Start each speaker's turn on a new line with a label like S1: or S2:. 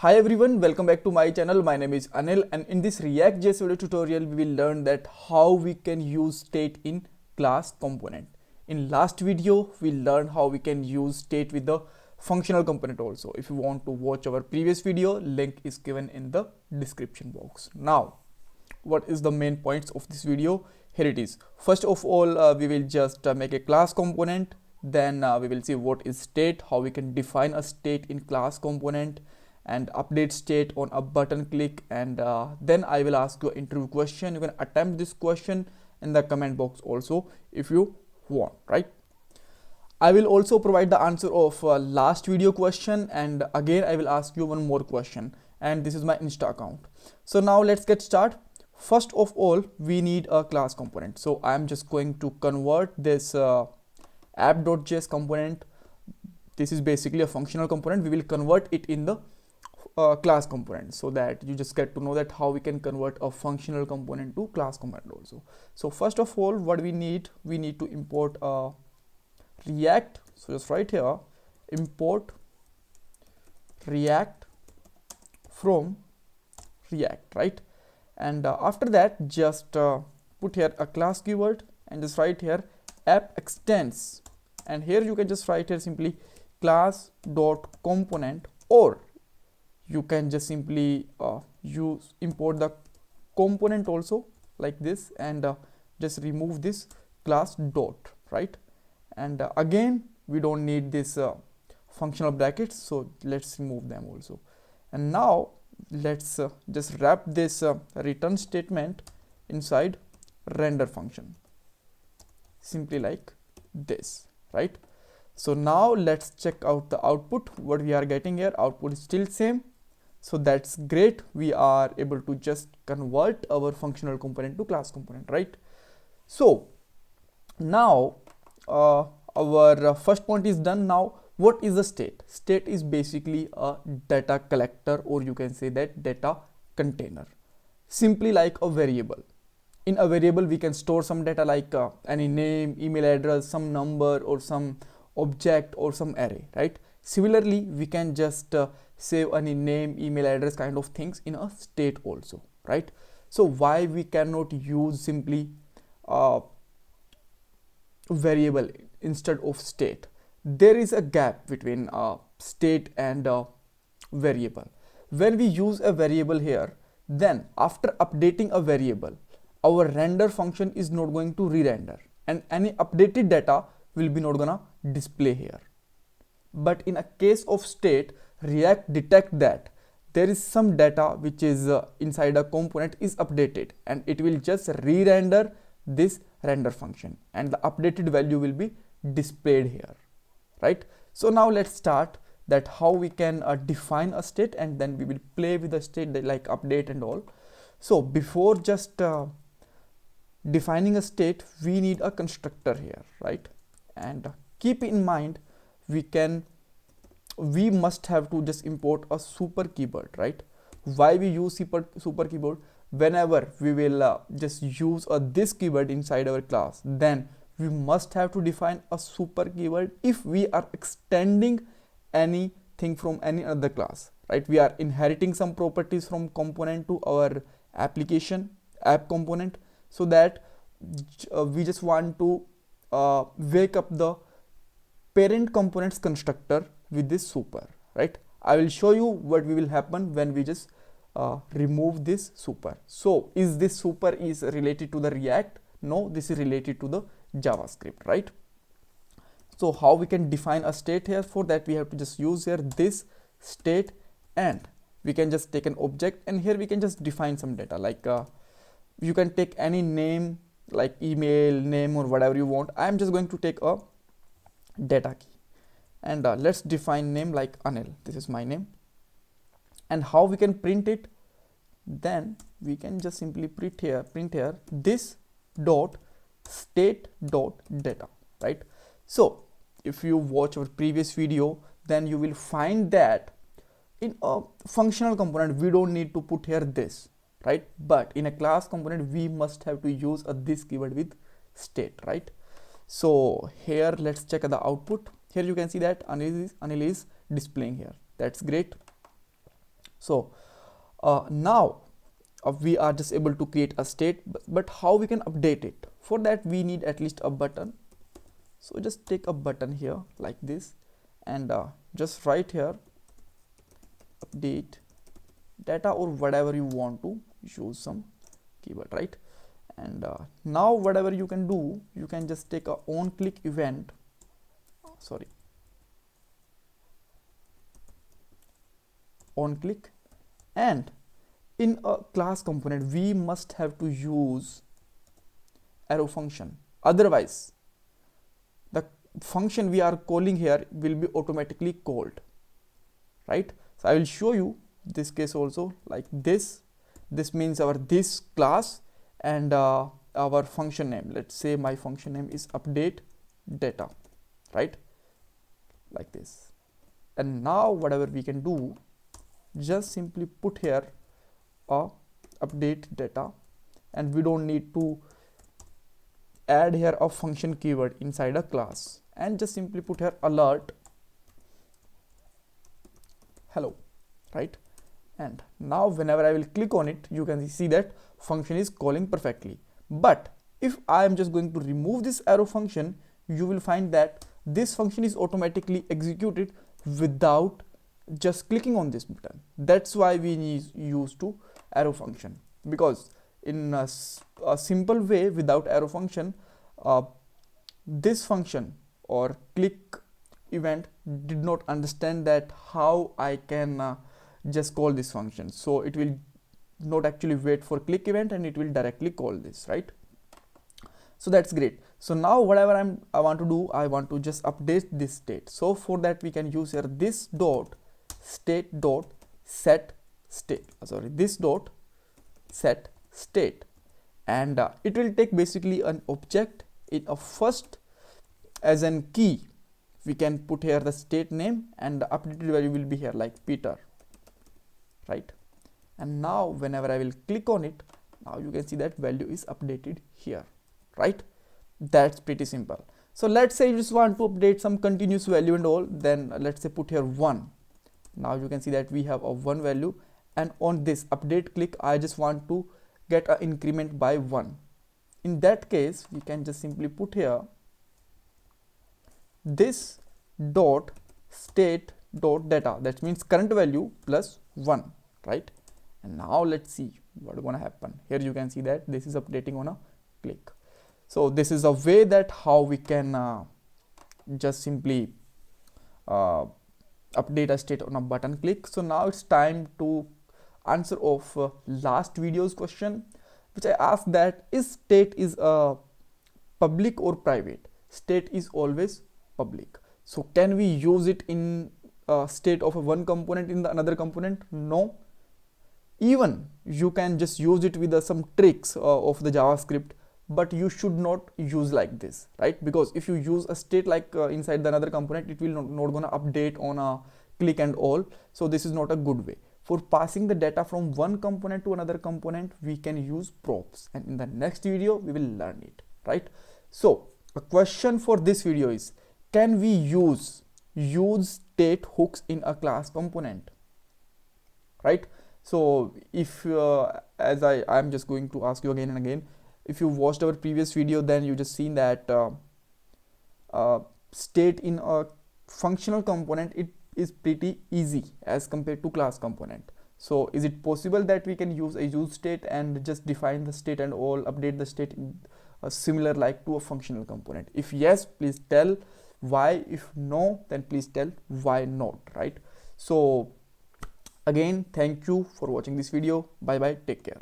S1: Hi everyone, welcome back to my channel. My name is Anil, and in this React.js video tutorial we will learn that how we can use state in class component. In last video we learned how we can use state with the functional component also. If you want to watch our previous video, link is given in the description box. Now what is the main points of this video? Here it is. First of all, we will just make a class component. Then we will see what is state, how we can define a state in class component, and update state on a button click. And then I will ask you an interview question. You can attempt this question in the comment box also if you want, right? I will also provide the answer of last video question, and again I will ask you one more question, and this is my Insta account. So now let's get started. First of all, we need a class component. So I am just going to convert this app.js component. This is basically a functional component. We will convert it in the class component, so that you just get to know that how we can convert a functional component to class component also. So first of all, what we need to import a React. So just right here, import React from React, right? And after that, just put here a class keyword and just write here app extends, and here you can just write here simply class dot component, or you can just simply import the component also like this, and just remove this class dot, right? And again we don't need this functional brackets, so let's remove them also. And now let's just wrap this return statement inside render function, simply like this, right? So now let's check out the output. What we are getting here, output is still same, so that's great. We are able to just convert our functional component to class component, right? So now our first point is done. Now what is the state? State is basically a data collector, or you can say that data container, simply like a variable. In a variable we can store some data like any name, email address, some number, or some object, or some array, right? Similarly, we can just save any name, email address kind of things in a state also, right? So why we cannot use simply variable instead of state? There is a gap between state and variable. When we use a variable here, then after updating a variable, our render function is not going to re-render, and any updated data will be not gonna display here. But in a case of state, React detect that there is some data which is inside a component is updated, and it will just re-render this render function, and the updated value will be displayed here, right? So now let's start that how we can define a state, and then we will play with the state like update and all. So before just defining a state, we need a constructor here, right? And keep in mind, we must have to just import a super keyword, right? Why we use super keyword? Whenever we will just use this keyword inside our class, then we must have to define a super keyword if we are extending anything from any other class, right? We are inheriting some properties from component to our application app component, so that we just want to wake up the parent components constructor with this super, right? I will show you what will happen when we just remove this super. So is this super is related to the React? No, this is related to the JavaScript, right? So how we can define a state here? For that we have to just use here this state, and we can just take an object, and here we can just define some data like you can take any name like email, name, or whatever you want. I am just going to take a data key, and let's define name like Anil. This is my name. And how we can print it? Then we can just simply print here this dot state dot data, right? So if you watch our previous video, then you will find that in a functional component we don't need to put here this, right? But in a class component we must have to use this keyword with state, right? So here let's check the output. Here you can see that Anil is displaying here. That's great. So now we are just able to create a state, but how we can update it? For that we need at least a button. So just take a button here like this, and just write here update data, or whatever you want to use some keyword, right? And now whatever you can do, you can just take a on click event, on click, and in a class component we must have to use arrow function, otherwise the function we are calling here will be automatically called, right? So I will show you this case also, like this means our this class, and our function name, let's say my function name is update data, right? Like this. And now whatever we can do, just simply put here a update data, and we don't need to add here a function keyword inside a class, and just simply put here alert hello, right? And now whenever I will click on it, you can see that function is calling perfectly. But if I am just going to remove this arrow function, you will find that this function is automatically executed without just clicking on this button. That's why we use to arrow function, because in a simple way without arrow function, this function or click event did not understand that how I can just call this function. So it will not actually wait for click event, and it will directly call this, right? So that's great. So now whatever I want to do, I want to just update this state. So for that we can use here this dot state dot set state, this dot set state, and it will take basically an object in a first as an key. We can put here the state name, and the updated value will be here like Peter, right? And now whenever I will click on it, now you can see that value is updated here, right? That's pretty simple. So let's say you just want to update some continuous value and all, then let's say put here 1. Now you can see that we have a 1 value, and on this update click I just want to get an increment by 1. In that case we can just simply put here this dot state dot data, that means current value plus 1, right? And now let's see what is gonna happen. Here you can see that this is updating on a click. So this is a way that how we can just simply update a state on a button click. So now it's time to answer of last video's question, which I asked that is state is public or private? State is always public. So can we use it in state of a one component in the another component? No. Even you can just use it with some tricks of the JavaScript, but you should not use like this, right? Because if you use a state like inside the another component, it will not gonna update on a click and all. So this is not a good way. For passing the data from one component to another component, we can use props, and in the next video we will learn it, right? So a question for this video is, can we use state hooks in a class component, right? So if as I am just going to ask you again and again, if you watched our previous video, then you just seen that state in a functional component, it is pretty easy as compared to class component. So is it possible that we can use a use state and just define the state and all, update the state similar like to a functional component? If yes, please tell why. If no, then please tell why not, right? So again, thank you for watching this video. Bye bye, take care.